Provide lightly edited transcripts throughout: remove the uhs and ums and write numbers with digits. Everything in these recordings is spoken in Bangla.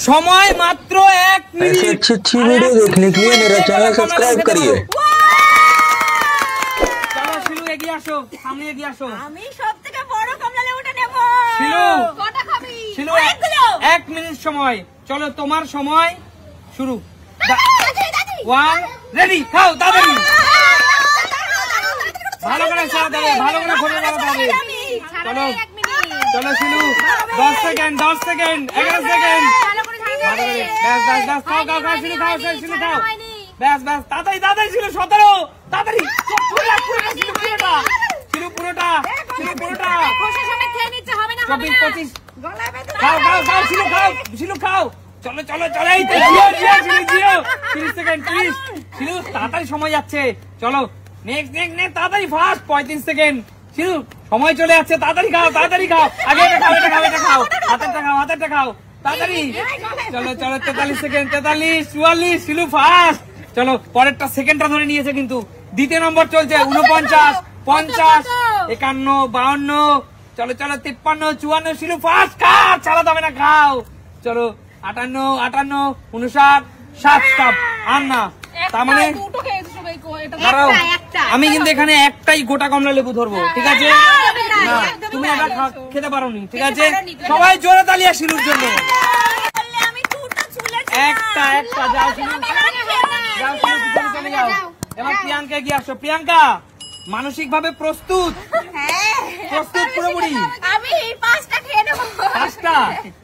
समय मात्र 1 मिनट। ऐसे अच्छी वीडियो देखने के लिए मेरा चैनल सब्सक्राइब करिए। चलो শিলু এগিয়ে আসো, সামনে এগিয়ে আসো। আমি সবথেকে বড় কমলা লেবুটা নেব। শিলু কটা খাবি? শিলু 1 মিনিট সময়। চলো তোমার সময় শুরু। 1 রেডি, খাও তাড়াতাড়ি। ভালো করে ছাড়া দেবে, ভালো করে ঘুরে যাওয়া যাবে। চলো চলো শিলু 10 সেকেন্ড 11 সেকেন্ড। ভালো করে ব্যাস ব্যাস ব্যাস, খাও খাও খাও শিলু, খাও শিলু খাও। ব্যাস ব্যাস, তাড়াতাড়ি তাড়াতাড়ি শিলু, 17 তাড়াতাড়ি। শিলু পুরোটা 24 25। খাও খাও খাও শিলু, খাও শিলু খাও। চলো চলো চলো, এই তো জিও 30 সেকেন্ড 30। শিলু তাড়াতাড়ি সময় যাচ্ছে। চলো নেক্সট নেক্সট তাড়াতাড়ি ফাস্ট 35 সেকেন্ড। শিলু সময় চলে যাচ্ছে, তাড়াতাড়ি খাও তাড়াতাড়ি খাও। আগে এটা খাও এটা খাও এটা খাও, হাতেরটা খাও তাড়াতাড়ি। চলো চলো 43 সেকেন্ড 43 44। শিলু ফাস্ট। চলো পরেরটা সেকেন্ডটা ধরে নিয়েছে কিন্তু। দ্বিতীয় নম্বর চলছে 49 50 51 52। চলো চলো 53 54। শিলু ফাস্ট, খাও ছাড়া যাবে না, খাও। চলো 58 58 59 60। স্টপ, আর না। তার মানে আমি কিন্তু এখানে একটাই গোটা কমলা লেবু ধরবো, ঠিক আছে? না তুমি এটা খেতে পারো নি, ঠিক আছে? সবাই জোরে তালিয়া শিলুর জন্য। একটা একটা যাও শিলু, যাও শিলু, পিছনে চলে যাও। এবার প্রিয়াঙ্কা গিয়ে আসো। প্রিয়াঙ্কা মানসিক ভাবে প্রস্তুত? প্রস্তুত পুরোপুরি? আমি 5টা খেয়ে নেব। 5টা?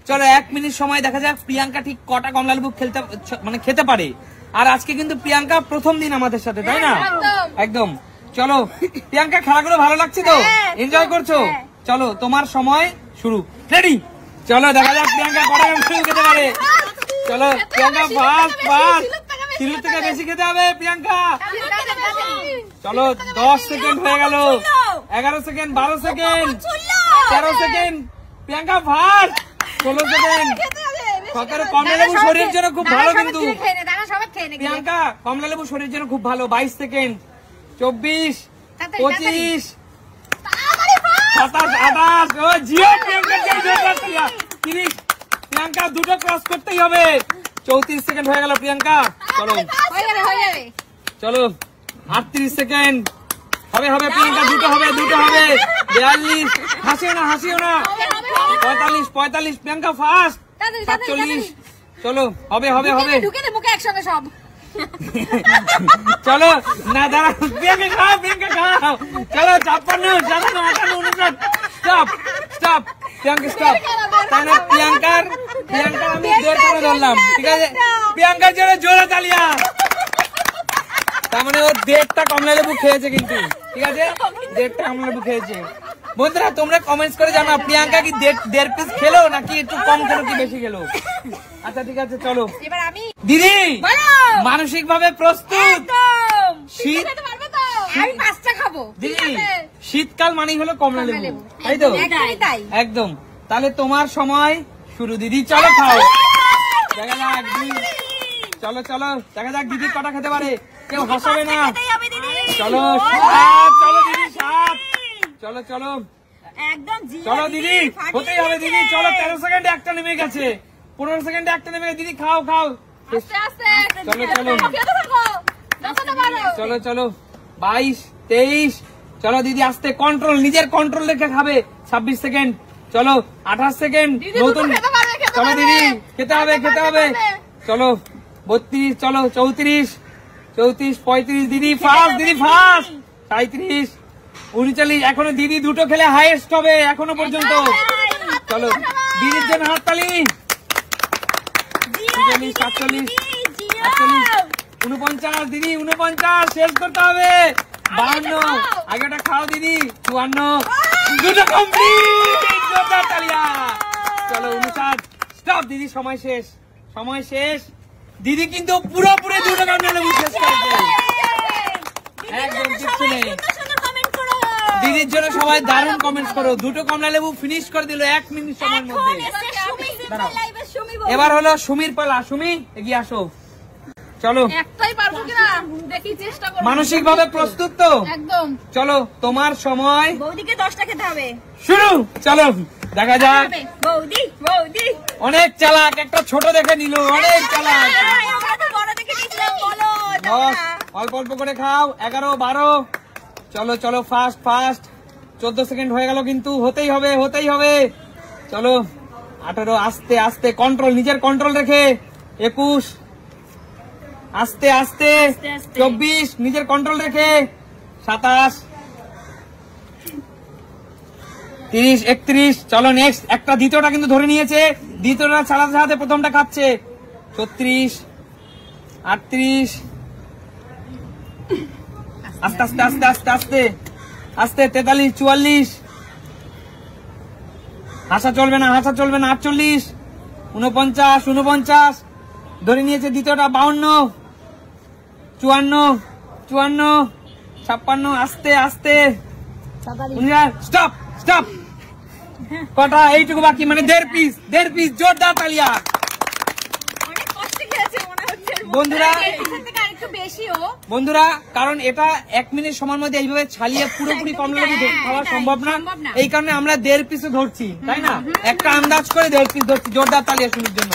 চলো 1 মিনিট সময়, দেখা যাক প্রিয়াঙ্কা ঠিক কটা কমলা লেবু খেতে পারে। আর আজকে কিন্তু প্রিয়াঙ্কা প্রথম দিন আমাদের সাথে, তাই না? একদম। চলো প্রিয়াঙ্কা, খেলাগুলো ভালো লাগছে তো? এনজয় করছো? চলো তোমার সময় শুরু। রেডি? চলো দেখা যাক প্রিয়াঙ্কা কটা কমলা খেতে পারে। চলো প্রিয়াঙ্কা ফাস্ট ফাস্ট। শিলুর থেকে বেশি খেতে হবে প্রিয়াঙ্কা। চলো 10 সেকেন্ড হয়ে গেল। 11 second 12 second 13 second. Priyanka fast. 16 second 17। কমলা লেবু শরীরের জন্য খুব ভালো কিন্তু প্রিয়াঙ্কা, কমলা লেবু শরীরের জন্য খুব ভালো। 22 সেকেন্ড 24 25 27 28। ও জিও প্রিয়াঙ্কা 30। প্রিয়াঙ্কা দুটো ক্রস করতেই হবে। 34 সেকেন্ড হয়ে গেল প্রিয়াঙ্কা। চলো চলো 38 সেকেন্ড। হবে হবে প্রিয়াঙ্কা, দুটো হবে 42। হাসিও না 45 প্রিয়াঙ্কা ফাস্ট। 47। চলো হবে সব। চলো না দাঁড়া, প্রিয়াঙ্কা খাও চলো 56 57 58 স্টপ স্টপ প্রিয়াঙ্কা স্টপ। তাহলে প্রিয়াঙ্কার আমি 1.5 ধরলাম, ঠিক আছে? প্রিয়াঙ্কার জন্য জোরে তালিয়া। তার মানে ও 1.5টা কমলা লেবু খেয়েছে কিন্তু, ঠিক আছে? 1.5টা কমলা লেবু খেয়েছে। বন্ধুরা তোমরা কমেন্টস করে জানাও প্রিয়াঙ্কা কি 1.5 পিস খেলো নাকি একটু কম খেলো কি বেশি খেলো। আচ্ছা ঠিক আছে, চলো দিদি মানসিক ভাবে প্রস্তুত? আমি 5টা খাবো দিদি, শীতকাল মানেই হলো কমলা লেবু, তাই তো? একদম। তাহলে তোমার সময় শুরু দিদি। চলো খাও, দেখা যাক। চলো চলো দেখা যাক দিদি কটা খেতে পারে। কেউ হাসাবে না। চলো 7। চলো দিদি 7। চলো চলো চলো দিদি, হতেই হবে দিদি। চলো 13 সেকেন্ডে একটা নেমে গেছে। 15 সেকেন্ডে একটা নেমে গেছে। দিদি খাও খাও। চলো চলো চলো চলো 22 23। চলো দিদি আস্তে, কন্ট্রোল, নিজের কন্ট্রোল রেখে খাবে। 26 সেকেন্ড। চলো 28 সেকেন্ড। নতুন চলো দিদি, খেতে হবে। চলো 32। চলো 34 35। দিদি ফাস্ট 37 39। এখনো দিদি দুটো খেলে হাইয়েস্ট হবে এখনো পর্যন্ত। চলো দিদির জন্য হাততালি। 47 48 49। দিদি 49 শেষ করতে হবে। 52। আগেটা খাও দিদি। 54। দুটো কমপ্লিট। তালিয়া। চলো 59। স্টপ দিদি, সময় শেষ। দিদি কিন্তু পুরোপুরি দুটো কমলা লেবু শেষ করেছে। একদম কিচ্ছু নেই। দিদির জন্য সবাই দারুণ কমেন্টস করো। দুটো কমলা লেবু ফিনিশ করে দিল 1 মিনিট সময়ের মধ্যে। এবার হলো সুমির পালা। সুমি এগিয়ে আসো। চলো একটাই পারবো কিনা দেখি, চেষ্টা করব। মানসিক ভাবে প্রস্তুত তো? একদম। চলো তোমার সময় বৌদিকে 10টা খেতে হবে। শুরু। চলো দেখা যাক। বৌদি বৌদি অনেক চালাক, একটা ছোট দেখে নিল, অনেক চালাক। আমরা তো বড় দেখে নিয়েছিলাম, বলো। 10 অল্প অল্প করে খাও। 11 12 চলো চলো ফাস্ট ফাস্ট। 14 সেকেন্ড হয়ে গেল, কিন্তু হতেই হবে হতেই হবে। চলো 18 আস্তে আস্তে, কন্ট্রোল, নিজের কন্ট্রোল রেখে। 21 আস্তে আস্তে। 24 নিজের কন্ট্রোল রেখে। 27 30 31 চলো নেক্সট। একটা দ্বিতীয়টা কিন্তু ধরে নিয়েছে, দ্বিতীয়টা ছাড়াতে ছাড়াতে প্রথমটা খাচ্ছে। 34 38 আস্তে আস্তে আস্তে আস্তে আস্তে আস্তে। 43 44 হাসা চলবে না, হাসা চলবে না। 48 49 49 ধরে নিয়েছে দ্বিতীয়টা। 52 54 54 56 আস্তে আস্তে। Stop stop. কটা? এইটুকু বাকি, মানে 1.5 পিস। জোরদার তালিয়া অনেক কষ্ট খেয়েছে মনে হচ্ছে বন্ধুরা। থেকে আরেকটু বেশিও। বন্ধুরা, কারণ এটা 1 মিনিট সময়ের মধ্যে এইভাবে ছালিয়ে পুরোপুরি কমলালেবু খাওয়া সম্ভব না, এই কারণে আমরা 1.5 পিসও ধরছি, তাই না? একটা আন্দাজ করে 1.5 পিস ধরছি। জোরদার তালিয়া সুমির জন্য।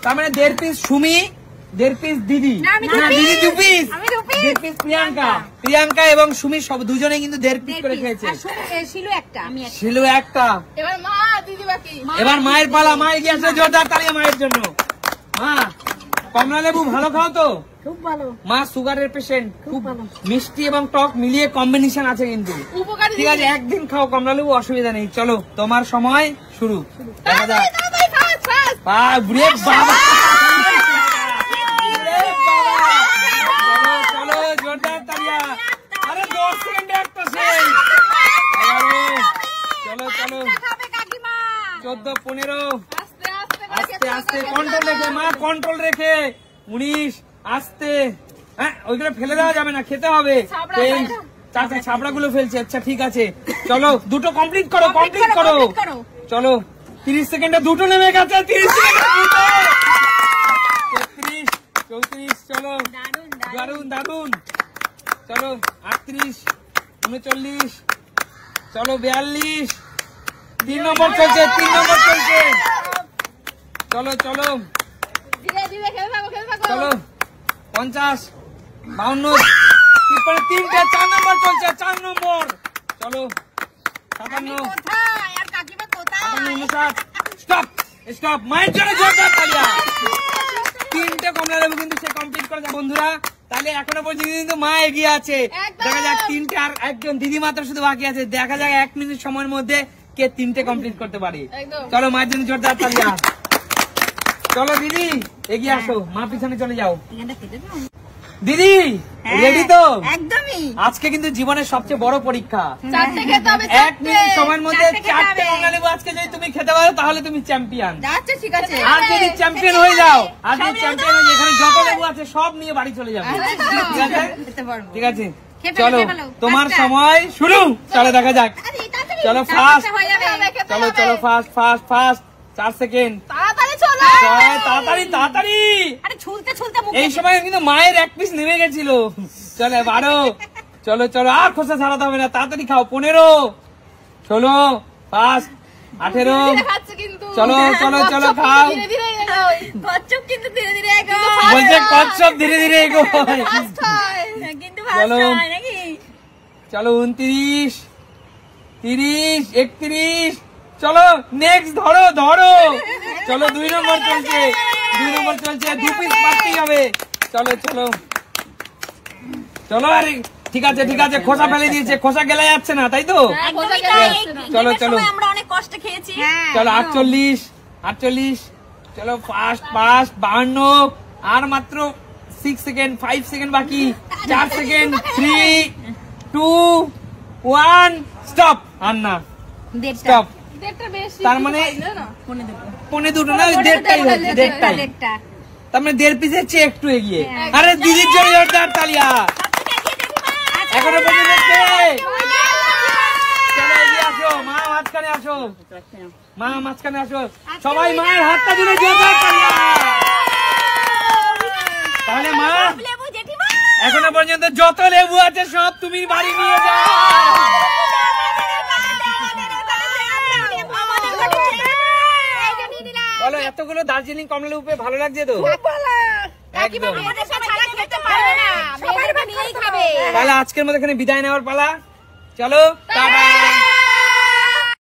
তার মানে 1.5 পিস সুমি, 1.5 পিস দিদি। না, আমি না, দিদি 2 পিস। আমি 2 পিস। 1.5 পিস প্রিয়াঙ্কা এবং সুমি সব দুজনেই কিন্তু 1.5 পিস করে খেয়েছে। আর শিলু একটা, আমি একটা। ছিল একটা। এবার মা দিদি বাকি। এবার মায়ের পালা। মায়ের গিয়ে আসলে জোরদার তালিয়া মায়ের জন্য। মা কমলালেবু ভালো খাও তো? খুব ভালো। মা সুগারের পেশেন্ট, খুব মিষ্টি এবং টক মিলিয়ে কম্বিনেশন আছে কিন্তু। উপকারী। ঠিক আছে, একদিন খাও কমলালেবু, অসুবিধা নেই। চলো তোমার সময় শুরু। দেখা যাক। বুড়ে বাবা, চলো জোরদার তালিয়া। আরে 10 সেকেন্ডে একটা শেষ। 11 চলো চলো। 14 15 আস্তে আস্তে, কন্ট্রোল রেখে মা, কন্ট্রোল রেখে। 19 আস্তে। হ্যাঁ, ওইগুলো ফেলে দেওয়া যাবে না, খেতে হবে। 10 চাচা ছাবড়া গুলো ফেলছে। আচ্ছা ঠিক আছে, চলো দুটো কমপ্লিট করো, কমপ্লিট করো। চলো 30 সেকেন্ডে দুটো নেমে গেছে। 30 সেকেন্ডে দুটো। 33 34 চলো। দারুন দারুন। চলো 38 39 চলো 42 3 নম্বর চলছে, 3 নম্বর চলছে। চলো চলো ধীরে ধীরে খেতে থাকো, খেতে থাকো। চলো 50 52 তারপরে 3টে 4 নম্বর চলছে, 4 নম্বর। চলো 57 কোথায় আর কাকিমা কোথায়? 59 স্টপ স্টপ। মায়ের জন্য জোরদার তালিয়া। 3টে কমলালেবু কিন্তু সে কমপ্লিট করেছে বন্ধুরা। তাহলে এখনো পর্যন্ত কিন্তু মা এগিয়ে আছে। দেখা যাক 3টে, আর একজন দিদি মাত্র শুধু বাকি আছে। দেখা যাক 1 মিনিট সময়ের মধ্যে কে 3টে কমপ্লিট করতে পারে। চলো মায়ের জন্য জোরদার তালিয়া। চলো দিদি এগিয়ে আসো, মা পিছনে চলে যাও। দিদি রেডি তো? একদমই। আজকে কিন্তু জীবনের সবচেয়ে বড় পরীক্ষা। 4টে খেতে হবে। 1 মিনিট সময়ের মধ্যে 4টে কমলালেবু আজকে যদি তুমি খেতে পারো তাহলে তুমি চ্যাম্পিয়ন। আচ্ছা ঠিক আছে। আর যদি চ্যাম্পিয়ন হয়ে যাও, আর যদি চ্যাম্পিয়ন হয়ে এখানে যত লেবু আছে সব নিয়ে বাড়ি চলে যাবে। ঠিক আছে? ঠিক আছে, চলো তোমার সময় শুরু। চলো দেখা যাক। চলো ফাস্ট। চলো চলো ফাস্ট ফাস্ট ফাস্ট। 4 সেকেন্ড। তাড়াতাড়ি চলো। তাড়াতাড়ি তাড়াতাড়ি। আরে ছুলতে ছুলতে মুখ। এই সময় কিন্তু মায়ের 1 পিস নেমে গেছিল। চলো 12 চলো চলো, আর খোসা ছাড়াতে হবে না, তাড়াতাড়ি খাও। 15 16 ফাস্ট 18 চলো চলো চলো খাও। কচ্ছপ কিন্তু ধীরে ধীরে এগোয়। বলছে কচ্ছপ ধীরে ধীরে এগোয়। কিন্তু ফাস্ট হয় নাকি? চলো 29 30 31 চলো নেক্সট ধরো ধরো। চলো 2 নম্বর চলছে, 2 নম্বর চলছে। 2 পিস পারতেই হবে। চলো চলো চলো। আরে ঠিক আছে ঠিক আছে, খোসা ফেলে দিয়েছে, খোসা গেলে যাচ্ছে না, তাই তো? চলো চলো আমরা অনেক কষ্ট খেয়েছি। চলো 48 48 চলো ফাস্ট ফাস্ট। 52 আর মাত্র 6 সেকেন্ড, 5 সেকেন্ড বাকি। 4 সেকেন্ড। 3 2 1 স্টপ। আর না স্টপ। তার মানে 1:45 না, 1:30টাই হচ্ছে, 1:30টাই। তার মানে 1.5 পিসের চেয়ে একটু এগিয়ে। আরে দিদির জন্য জোরদার তালিয়া। এখনো পর্যন্ত চলো এগিয়ে আসো, মা মাঝখানে আসো, মা মাঝখানে আসো। সবাই মায়ের হাতটা দিলে জোরদার তালিয়া। তাহলে পর্যন্ত যত লেবু আছে সব তুমি বাড়ি নিয়ে যাও। বলো এতগুলো দার্জিলিং কমলা লেবু পেয়ে ভালো লাগছে তো? একদম। তাহলে আজকের মধ্যে এখানে বিদায় নেওয়ার পালা। চলো টাটা।